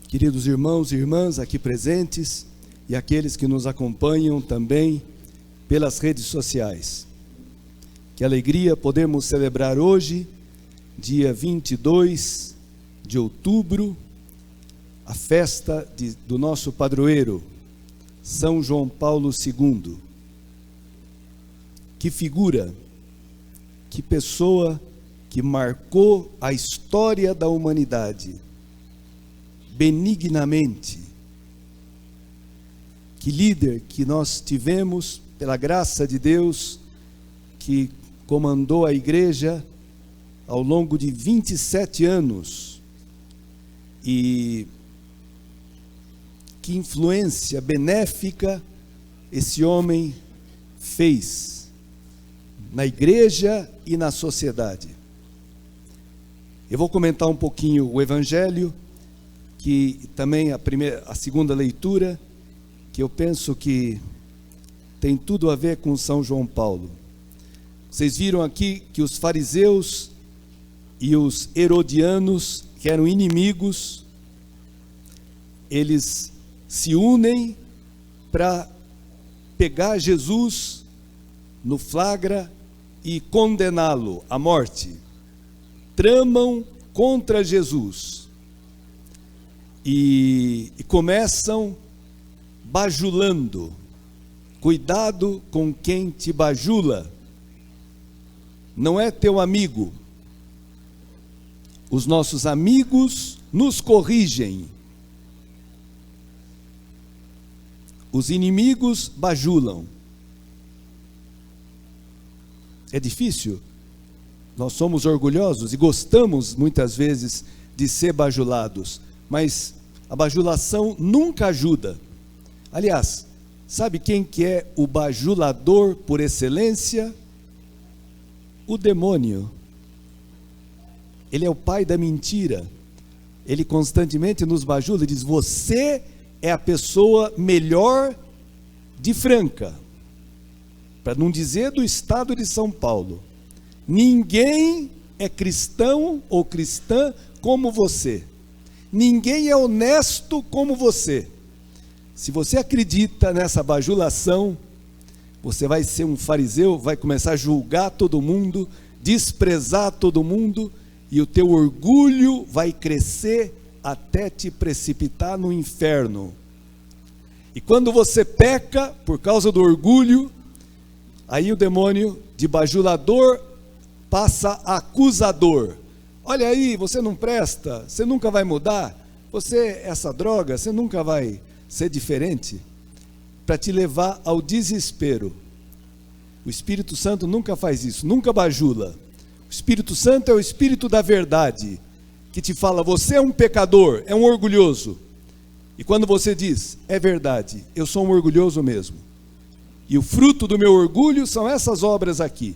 Queridos irmãos e irmãs aqui presentes e aqueles que nos acompanham também pelas redes sociais. Que alegria podermos celebrar hoje, dia 22 de outubro, a festa do nosso padroeiro, São João Paulo II. Que figura, que pessoa que marcou a história da humanidade benignamente. Que líder que nós tivemos, pela graça de Deus, que comandou a igreja ao longo de 27 anos. E que influência benéfica esse homem fez na igreja e na sociedade. Eu vou comentar um pouquinho o Evangelho, que também a segunda leitura, que eu penso que tem tudo a ver com São João Paulo. Vocês viram aqui que os fariseus e os herodianos, que eram inimigos, eles se unem para pegar Jesus no flagra e condená-lo à morte. Tramam contra Jesus e começam bajulando. Cuidado com quem te bajula, não é teu amigo. Os nossos amigos nos corrigem, os inimigos bajulam. É difícil. Nós somos orgulhosos e gostamos muitas vezes de ser bajulados, mas a bajulação nunca ajuda. Aliás, sabe quem que é o bajulador por excelência? O demônio. Ele é o pai da mentira. Ele constantemente nos bajula e diz: você é a pessoa melhor de Franca, para não dizer do estado de São Paulo. Ninguém é cristão ou cristã como você. Ninguém é honesto como você. Se você acredita nessa bajulação, você vai ser um fariseu, vai começar a julgar todo mundo, desprezar todo mundo, e o teu orgulho vai crescer até te precipitar no inferno. E quando você peca por causa do orgulho, aí o demônio de bajulador passa a acusador. Olha aí, você não presta, você nunca vai mudar, você, essa droga, você nunca vai ser diferente, para te levar ao desespero. O Espírito Santo nunca faz isso, nunca bajula. O Espírito Santo é o Espírito da verdade, que te fala: você é um pecador, é um orgulhoso. E quando você diz: é verdade, eu sou um orgulhoso mesmo, e o fruto do meu orgulho são essas obras aqui,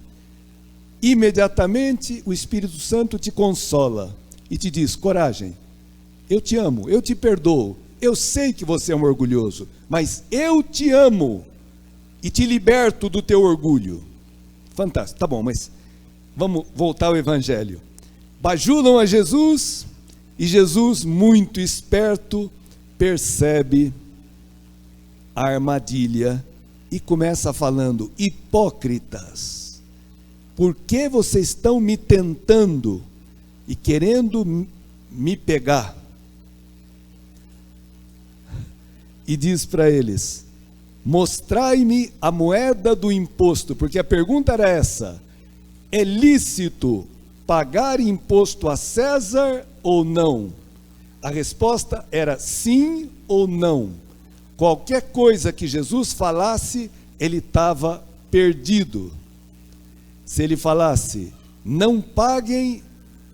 imediatamente o Espírito Santo te consola e te diz: coragem, eu te amo, eu te perdoo, eu sei que você é um orgulhoso, mas eu te amo e te liberto do teu orgulho. Fantástico, tá bom, mas vamos voltar ao Evangelho. Bajulam a Jesus e Jesus, muito esperto, percebe a armadilha e começa falando: hipócritas, por que vocês estão me tentando e querendo me pegar? E diz para eles: mostrai-me a moeda do imposto, porque a pergunta era essa: é lícito pagar imposto a César ou não? A resposta era sim ou não. Qualquer coisa que Jesus falasse, ele estava perdido. Se ele falasse: não paguem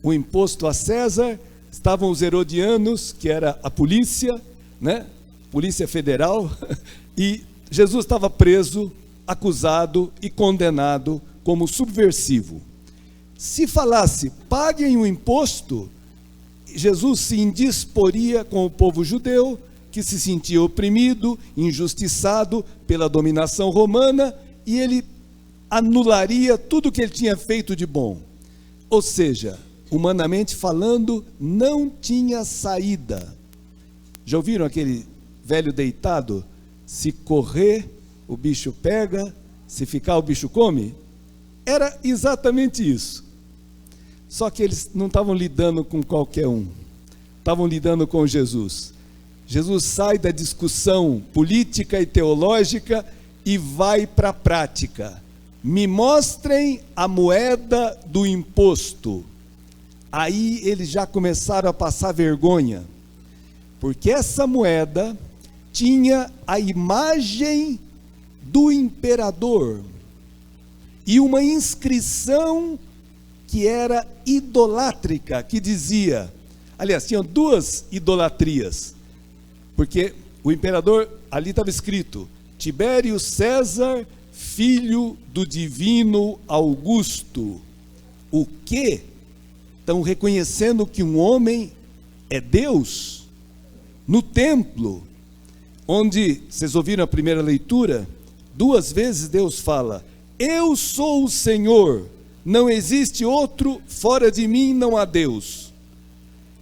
o imposto a César, estavam os herodianos, que era a polícia, né? Polícia Federal, e Jesus estava preso, acusado e condenado como subversivo. Se falasse: paguem o imposto, Jesus se indisporia com o povo judeu, que se sentia oprimido, injustiçado pela dominação romana, e ele anularia tudo que ele tinha feito de bom. Ou seja, humanamente falando, não tinha saída. Já ouviram aquele velho deitado? Se correr, o bicho pega, se ficar, o bicho come? Era exatamente isso. Só que eles não estavam lidando com qualquer um, estavam lidando com Jesus. Jesus sai da discussão política e teológica e vai para a prática. Me mostrem a moeda do imposto. Aí eles já começaram a passar vergonha, porque essa moeda tinha a imagem do imperador e uma inscrição que era idolátrica, que dizia, aliás, tinham duas idolatrias, porque o imperador, ali estava escrito, Tibério César, filho do divino Augusto. O quê? Estão reconhecendo que um homem é Deus? No templo, onde, vocês ouviram a primeira leitura, 2 vezes Deus fala, eu sou o Senhor, não existe outro, fora de mim não há Deus.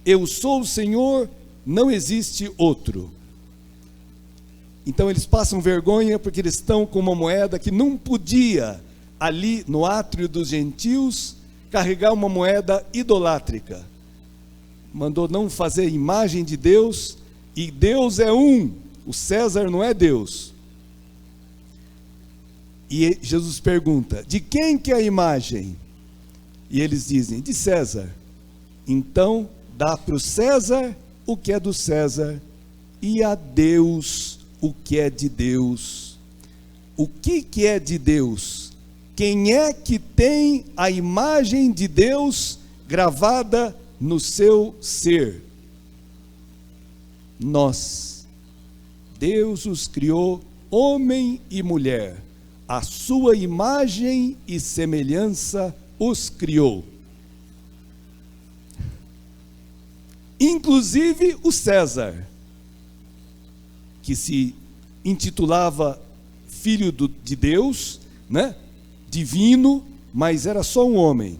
Eu sou o Senhor, não existe outro. Então eles passam vergonha porque eles estão com uma moeda que não podia, ali no átrio dos gentios, carregar uma moeda idolátrica. Mandou não fazer imagem de Deus, e Deus é um, o César não é Deus. E Jesus pergunta, de quem que é a imagem? E eles dizem, de César. Então dá para o César o que é do César, e a Deus o que é de Deus. O que é de Deus? Quem é que tem a imagem de Deus gravada no seu ser? Nós. Deus os criou homem e mulher, a sua imagem e semelhança os criou. Inclusive o César, que se intitulava filho de Deus, né? Divino, mas era só um homem.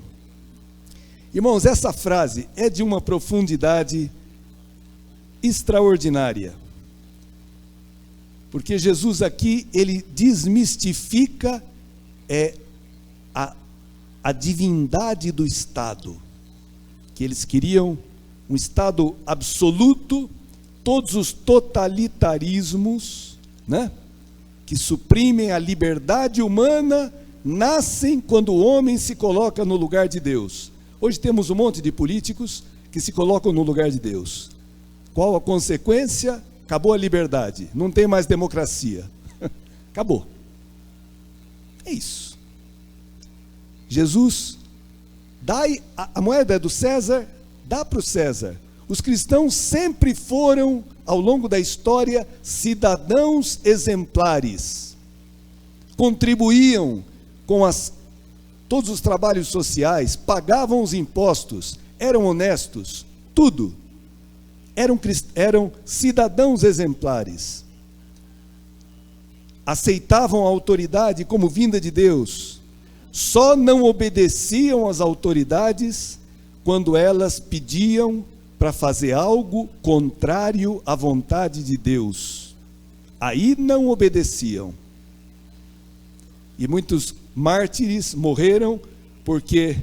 Irmãos, essa frase é de uma profundidade extraordinária, porque Jesus aqui, ele desmistifica a divindade do Estado, que eles queriam um Estado absoluto, todos os totalitarismos, né, que suprimem a liberdade humana, nascem quando o homem se coloca no lugar de Deus. Hoje temos um monte de políticos que se colocam no lugar de Deus. Qual a consequência? Acabou a liberdade, não tem mais democracia. Acabou. É isso. Jesus dá a moeda do César, dá para o César. Os cristãos sempre foram, ao longo da história, cidadãos exemplares. Contribuíam com todos os trabalhos sociais, pagavam os impostos, eram honestos, tudo. Eram cidadãos exemplares. Aceitavam a autoridade como vinda de Deus. Só não obedeciam às autoridades quando elas pediam para fazer algo contrário à vontade de Deus. Aí não obedeciam. E muitos mártires morreram porque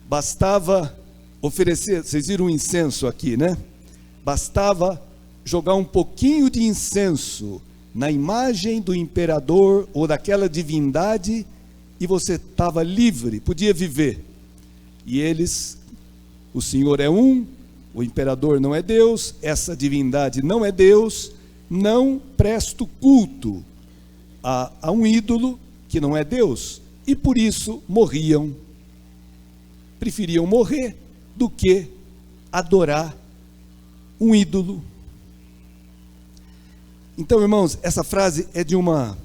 bastava oferecer, vocês viram o incenso aqui, né? Bastava jogar um pouquinho de incenso na imagem do imperador ou daquela divindade e você estava livre, podia viver. E eles, o Senhor é um, o imperador não é Deus, essa divindade não é Deus, não presto culto a um ídolo que não é Deus, e por isso morriam. Preferiam morrer do que adorar um ídolo. Então, irmãos, essa frase é de uma...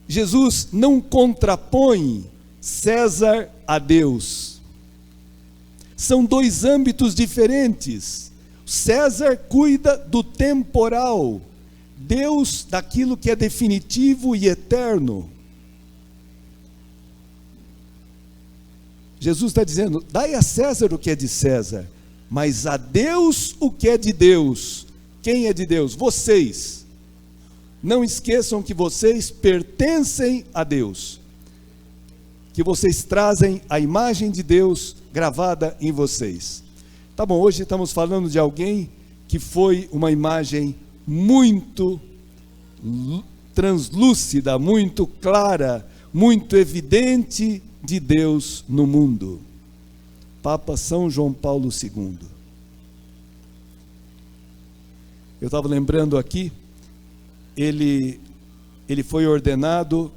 Jesus não contrapõe César a Deus. São 2 âmbitos diferentes. César cuida do temporal, Deus daquilo que é definitivo e eterno. Jesus está dizendo, dai a César o que é de César, mas a Deus o que é de Deus. Quem é de Deus? Vocês. Não esqueçam que vocês pertencem a Deus, que vocês trazem a imagem de Deus gravada em vocês. Tá bom, hoje estamos falando de alguém que foi uma imagem muito translúcida, muito clara, muito evidente de Deus no mundo. Papa São João Paulo II. Eu estava lembrando aqui, ele foi ordenado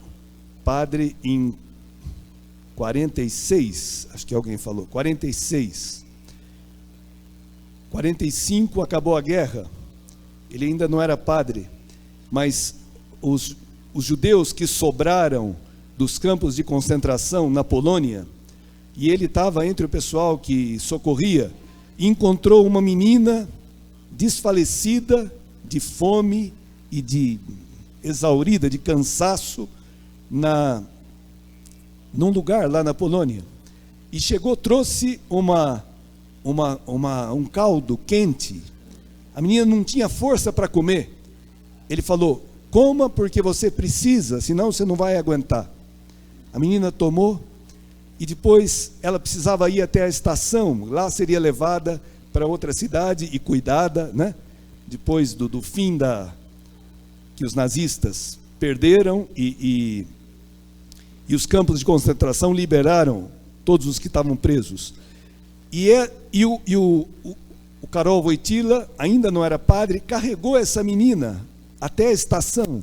padre em 46, acho que alguém falou, 46. 45 acabou a guerra, ele ainda não era padre, mas os judeus que sobraram dos campos de concentração na Polônia, e ele estava entre o pessoal que socorria, e encontrou uma menina desfalecida de fome e de exaurida, de cansaço, num lugar lá na Polônia. E chegou, trouxe um caldo quente. A menina não tinha força para comer. Ele falou: coma porque você precisa, senão você não vai aguentar. A menina tomou, e depois ela precisava ir até a estação. Lá seria levada para outra cidade e cuidada, né? Depois do fim que os nazistas perderam e os campos de concentração liberaram todos os que estavam presos. O Karol Wojtyła, ainda não era padre, carregou essa menina até a estação.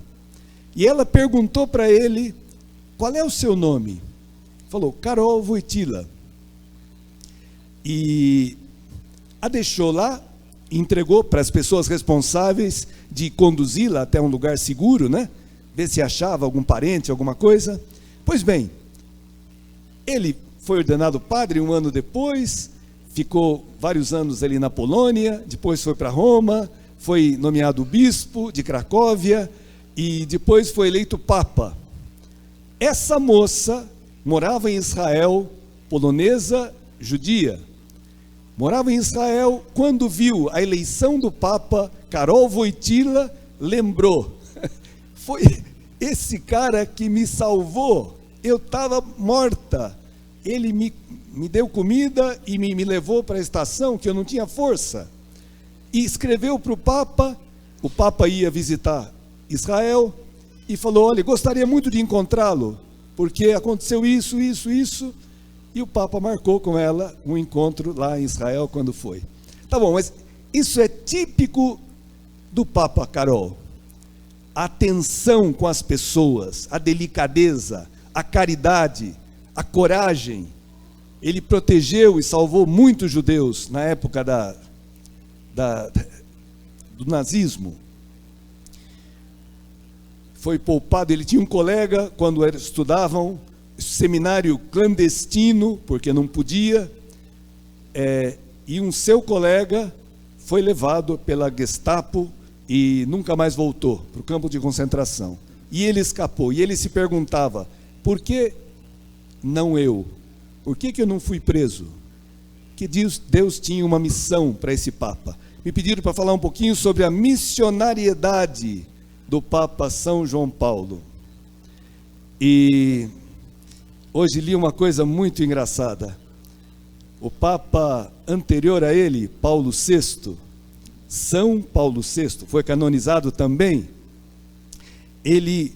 E ela perguntou para ele: qual é o seu nome? Falou: Karol Wojtyła. E a deixou lá, entregou para as pessoas responsáveis de conduzi-la até um lugar seguro, né? Ver se achava algum parente, alguma coisa. Pois bem, ele foi ordenado padre um ano depois, ficou vários anos ali na Polônia, depois foi para Roma, foi nomeado bispo de Cracóvia e depois foi eleito papa. Essa moça morava em Israel, polonesa, judia. Morava em Israel, quando viu a eleição do Papa, Karol Wojtyła lembrou: foi esse cara que me salvou, eu estava morta, ele me deu comida e me levou para a estação, que eu não tinha força. E escreveu para o Papa ia visitar Israel, e falou: olha, gostaria muito de encontrá-lo, porque aconteceu isso, e o Papa marcou com ela um encontro lá em Israel quando foi. Tá bom, mas isso é típico do Papa Karol. A atenção com as pessoas, a delicadeza, a caridade, a coragem. Ele protegeu e salvou muitos judeus na época do nazismo. Foi poupado, ele tinha um colega, quando estudavam, seminário clandestino, porque não podia, e um seu colega foi levado pela Gestapo e nunca mais voltou para o campo de concentração. E ele escapou, e ele se perguntava: por que não eu? Por que eu não fui preso? Que Deus tinha uma missão para esse Papa. Me pediram para falar um pouquinho sobre a missionariedade do Papa São João Paulo. E hoje li uma coisa muito engraçada. O Papa anterior a ele, Paulo VI, São Paulo VI, foi canonizado também. Ele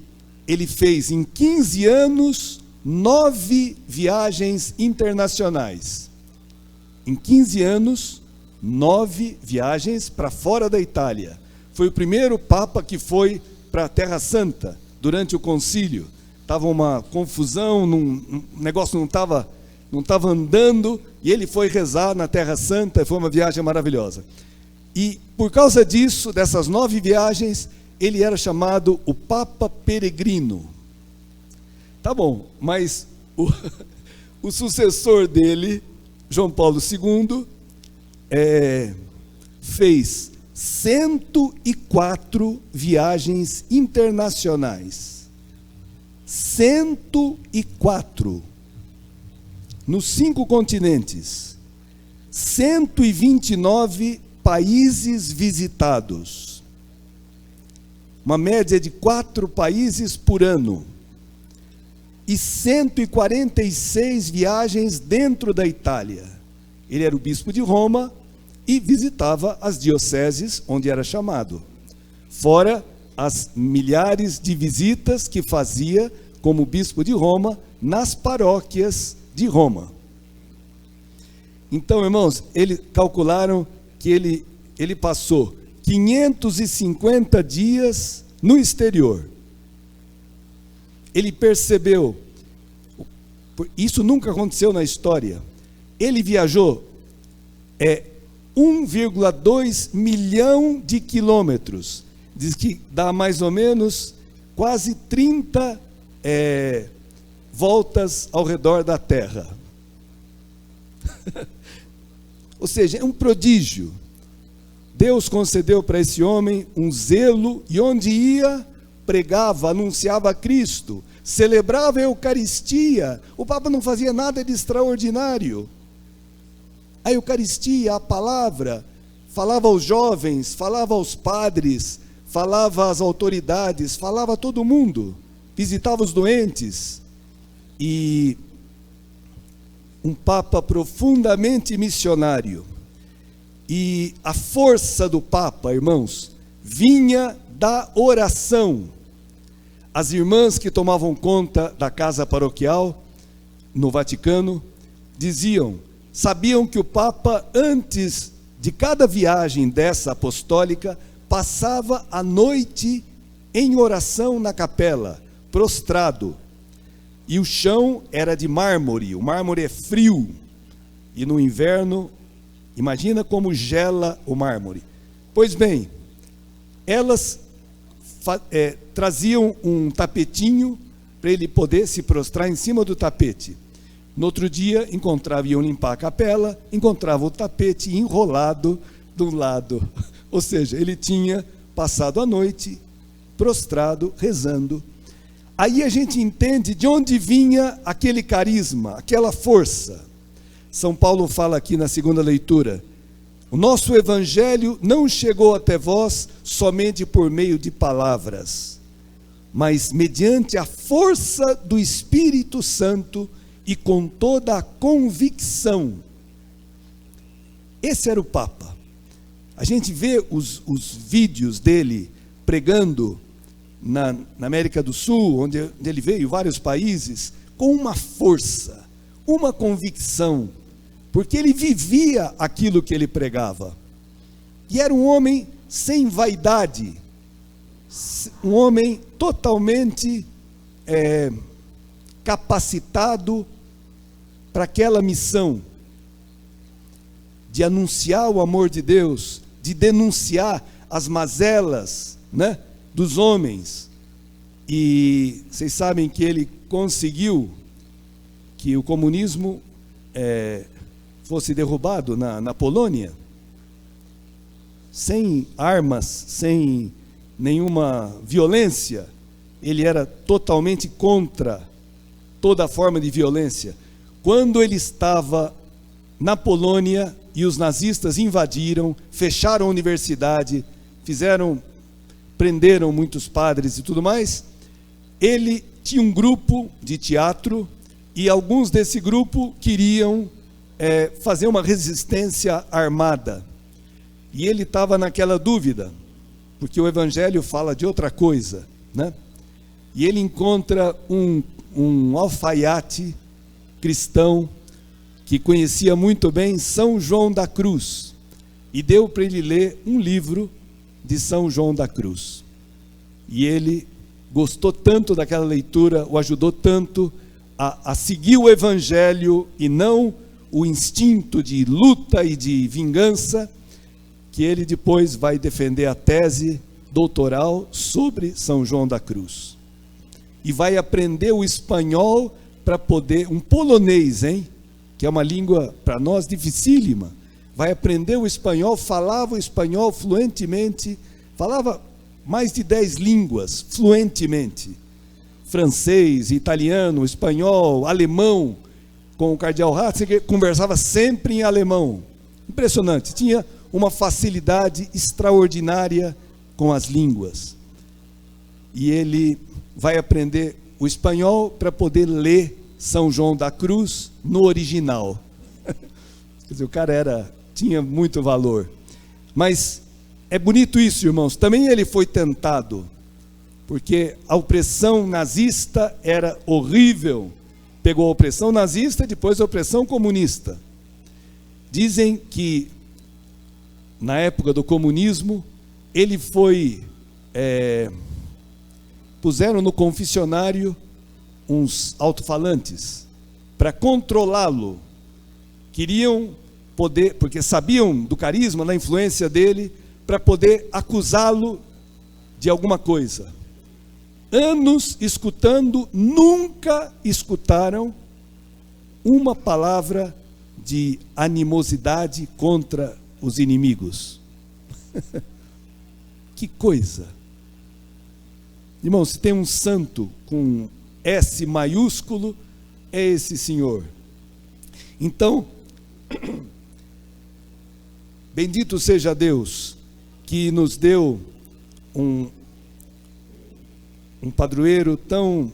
fez em 15 anos 9 viagens internacionais. Em 15 anos, 9 viagens para fora da Itália. Foi o primeiro Papa que foi para a Terra Santa durante o concílio. Estava uma confusão, o negócio não estava andando, e ele foi rezar na Terra Santa, foi uma viagem maravilhosa. E por causa disso, dessas 9 viagens, ele era chamado o Papa Peregrino. Tá bom, mas o sucessor dele, João Paulo II, fez 104 viagens internacionais. 104 nos 5 continentes, 129 países visitados. Uma média de 4 países por ano. E 146 viagens dentro da Itália. Ele era o bispo de Roma e visitava as dioceses onde era chamado. Fora as milhares de visitas que fazia como bispo de Roma nas paróquias de Roma. Então, irmãos, eles calcularam que ele passou 550 dias no exterior. Ele percebeu, isso nunca aconteceu na história, ele viajou 1,2 milhão de quilômetros, diz que dá mais ou menos quase 30 voltas ao redor da Terra. Ou seja, é um prodígio. Deus concedeu para esse homem um zelo, e onde ia, pregava, anunciava Cristo, celebrava a Eucaristia. O Papa não fazia nada de extraordinário. A Eucaristia, a palavra, falava aos jovens, falava aos padres, falava às autoridades, falava a todo mundo, visitava os doentes. E um Papa profundamente missionário. E a força do Papa, irmãos, vinha da oração. As irmãs que tomavam conta da casa paroquial no Vaticano sabiam que o Papa, antes de cada viagem dessa apostólica, passava a noite em oração na capela, prostrado. E o chão era de mármore, o mármore é frio, e no inverno, imagina como gela o mármore. Pois bem, elas traziam um tapetinho para ele poder se prostrar em cima do tapete. No outro dia, iam limpar a capela, encontravam o tapete enrolado de um lado. Ou seja, ele tinha passado a noite prostrado, rezando. Aí a gente entende de onde vinha aquele carisma, aquela força. São Paulo fala aqui na segunda leitura: o nosso evangelho não chegou até vós somente por meio de palavras, mas mediante a força do Espírito Santo e com toda a convicção. Esse era o Papa. A gente vê os vídeos dele pregando na América do Sul, onde ele veio, vários países, com uma força, uma convicção, porque ele vivia aquilo que ele pregava. E era um homem sem vaidade, um homem totalmente capacitado para aquela missão de anunciar o amor de Deus, de denunciar as mazelas, né, dos homens. E vocês sabem que ele conseguiu que o comunismo fosse derrubado na Polônia, sem armas, sem nenhuma violência. Ele era totalmente contra toda forma de violência. Quando ele estava na Polônia e os nazistas invadiram, fecharam a universidade, prenderam muitos padres e tudo mais, ele tinha um grupo de teatro e alguns desse grupo queriam fazer uma resistência armada. E ele estava naquela dúvida, porque o Evangelho fala de outra coisa, né? E ele encontra um alfaiate cristão que conhecia muito bem São João da Cruz, e deu para ele ler um livro de São João da Cruz. E ele gostou tanto daquela leitura, o ajudou tanto a seguir o Evangelho e não o instinto de luta e de vingança, que ele depois vai defender a tese doutoral sobre São João da Cruz. E vai aprender o espanhol para poder, um polonês, que é uma língua para nós dificílima, vai aprender o espanhol, falava o espanhol fluentemente, falava mais de 10 línguas fluentemente, francês, italiano, espanhol, alemão. Com o cardeal Ratzinger conversava sempre em alemão, impressionante, tinha uma facilidade extraordinária com as línguas. E ele vai aprender o espanhol para poder ler São João da Cruz no original. Quer dizer, o cara tinha muito valor. Mas é bonito isso, irmãos. Também ele foi tentado, porque a opressão nazista era horrível. Pegou a opressão nazista e depois a opressão comunista. Dizem que na época do comunismo ele foi... puseram no confessionário uns alto-falantes para controlá-lo. Queriam poder, porque sabiam do carisma, da influência dele, para poder acusá-lo de alguma coisa. Anos escutando, nunca escutaram uma palavra de animosidade contra os inimigos. Que coisa! Irmão, se tem um santo com S maiúsculo, é esse senhor. Então, bendito seja Deus, que nos deu um padroeiro tão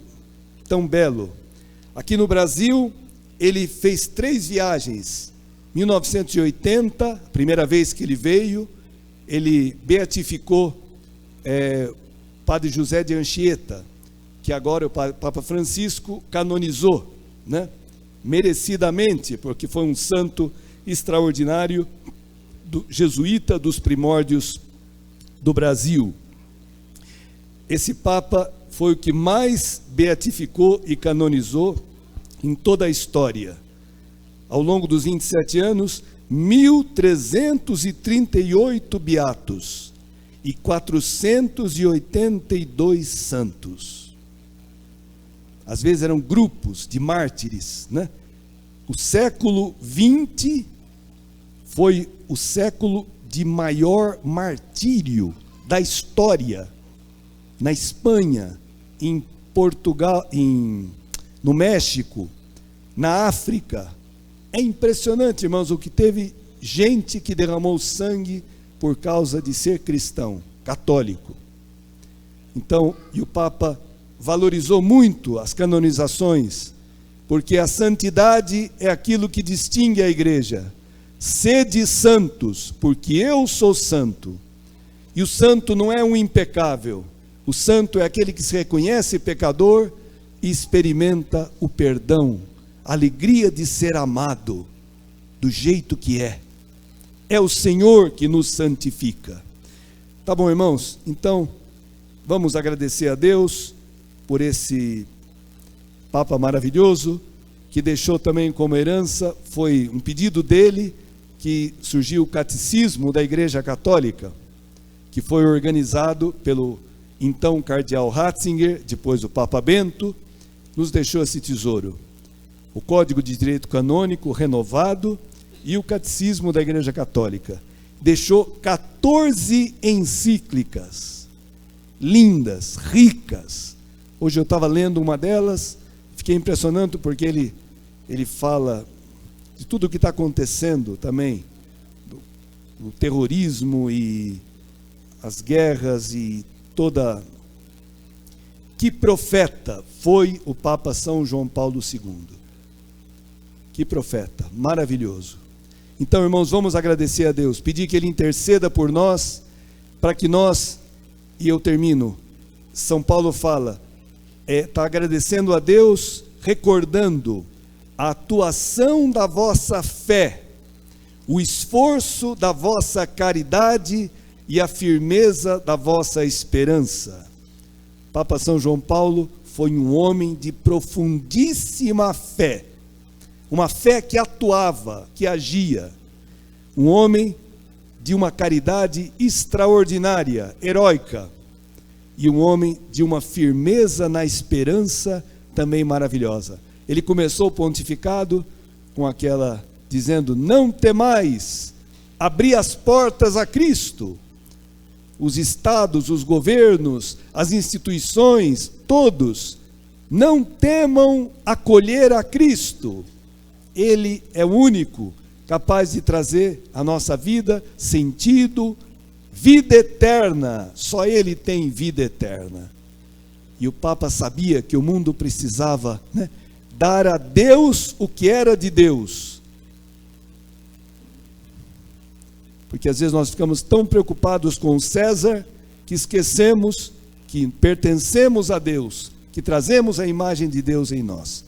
belo. Aqui no Brasil, ele fez 3 viagens. 1980, primeira vez que ele veio, ele beatificou Padre José de Anchieta, que agora o Papa Francisco canonizou, né? Merecidamente, porque foi um santo extraordinário, jesuíta dos primórdios do Brasil. Esse Papa foi o que mais beatificou e canonizou em toda a história. Ao longo dos 27 anos, 1.338 beatos e 482 santos. Às vezes eram grupos de mártires, né? O século XX foi o século de maior martírio da história. Na Espanha, em Portugal, no México, na África. É impressionante, irmãos, o que teve gente que derramou sangue por causa de ser cristão, católico. Então, e o Papa valorizou muito as canonizações, porque a santidade é aquilo que distingue a igreja. Sede santos, porque eu sou santo. E o santo não é um impecável. O santo é aquele que se reconhece pecador e experimenta o perdão, a alegria de ser amado do jeito que é. É o Senhor que nos santifica. Tá bom, irmãos? Então, vamos agradecer a Deus por esse Papa maravilhoso, que deixou também como herança, foi um pedido dele, que surgiu o Catecismo da Igreja Católica, que foi organizado pelo então cardeal Ratzinger, depois o Papa Bento, nos deixou esse tesouro. O Código de Direito Canônico renovado e o Catecismo da Igreja Católica. Deixou 14 encíclicas, lindas, ricas. Hoje eu estava lendo uma delas, fiquei impressionado porque ele fala de tudo o que está acontecendo também, do terrorismo e as guerras e toda... Que profeta foi o Papa São João Paulo II? Que profeta, maravilhoso. Então, irmãos, vamos agradecer a Deus, pedir que Ele interceda por nós, para que nós, e eu termino, São Paulo fala, está agradecendo a Deus, recordando a atuação da vossa fé, o esforço da vossa caridade e a firmeza da vossa esperança. Papa São João Paulo foi um homem de profundíssima fé, uma fé que atuava, que agia, um homem de uma caridade extraordinária, heróica, e um homem de uma firmeza na esperança também maravilhosa. Ele começou o pontificado com aquela, dizendo, não temais, abri as portas a Cristo. Os estados, os governos, as instituições, todos, não temam acolher a Cristo. Ele é o único capaz de trazer à nossa vida sentido, vida eterna. Só Ele tem vida eterna. E o Papa sabia que o mundo precisava, dar a Deus o que era de Deus. Porque às vezes nós ficamos tão preocupados com César que esquecemos que pertencemos a Deus, que trazemos a imagem de Deus em nós.